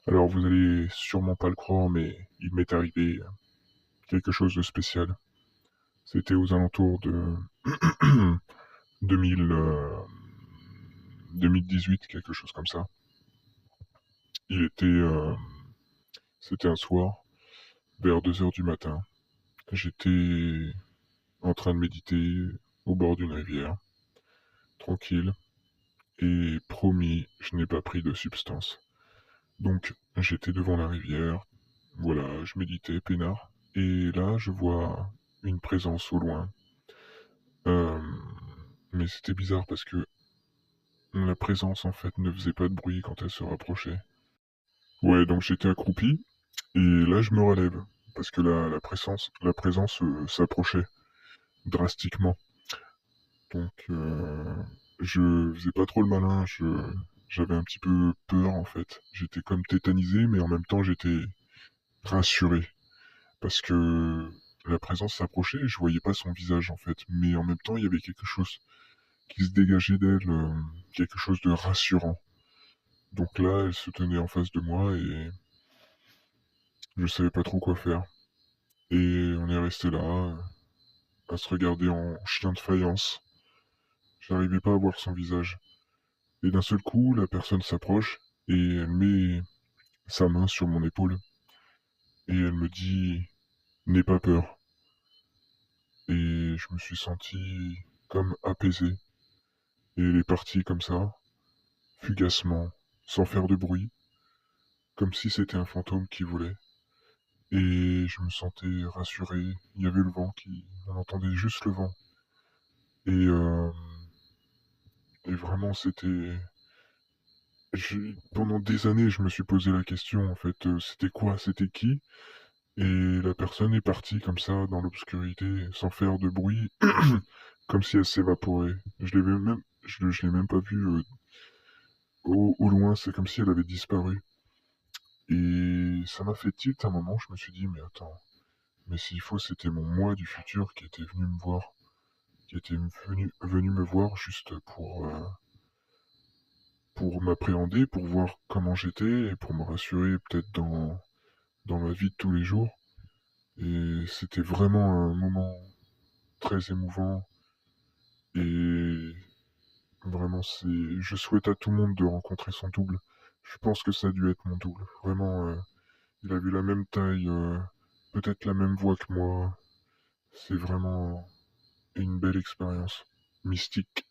Alors vous allez sûrement pas le croire, mais il m'est arrivé quelque chose de spécial. C'était aux alentours de 2000, 2018, quelque chose comme ça. Il était, C'était un soir, vers 2 heures du matin. J'étais en train de méditer au bord d'une rivière, tranquille, et promis, je n'ai pas pris de substance. Donc j'étais devant la rivière, voilà, je méditais peinard, et là je vois une présence au loin. Euh, mais c'était bizarre parce que la présence en fait ne faisait pas de bruit quand elle se rapprochait. Ouais, donc j'étais accroupi et là je me relève parce que la présence s'approchait drastiquement. Donc je faisais pas trop le malin, j'avais un petit peu peur en fait. J'étais comme tétanisé, mais en même temps j'étais rassuré parce que la présence s'approchait et je voyais pas son visage en fait, mais en même temps il y avait quelque chose qui se dégageait d'elle, quelque chose de rassurant. Donc là, elle se tenait en face de moi et je savais pas trop quoi faire. Et on est resté là, à se regarder en chien de faïence. J'arrivais pas à voir son visage. Et d'un seul coup, la personne s'approche et elle met sa main sur mon épaule et elle me dit n'aie pas peur. Et je me suis senti comme apaisé. Et elle est partie comme ça, fugacement, sans faire de bruit, comme si c'était un fantôme qui volait. Et je me sentais rassuré. Il y avait le vent on entendait juste le vent. Et, euh, et vraiment, pendant des années, je me suis posé la question, en fait, c'était quoi, c'était qui? Et la personne est partie comme ça, dans l'obscurité, sans faire de bruit, comme si elle s'évaporait. Je l'ai même pas vue au loin, c'est comme si elle avait disparu. Et ça m'a fait tilt un moment, je me suis dit, mais attends, mais s'il faut, c'était mon moi du futur qui était venu me voir, qui était venu me voir juste pour m'appréhender, pour voir comment j'étais et pour me rassurer peut-être dans ma vie de tous les jours. Et c'était vraiment un moment très émouvant et vraiment je souhaite à tout le monde de rencontrer son double. Je pense que ça a dû être mon double. Vraiment, il avait la même taille, peut-être la même voix que moi. C'est vraiment une belle expérience mystique.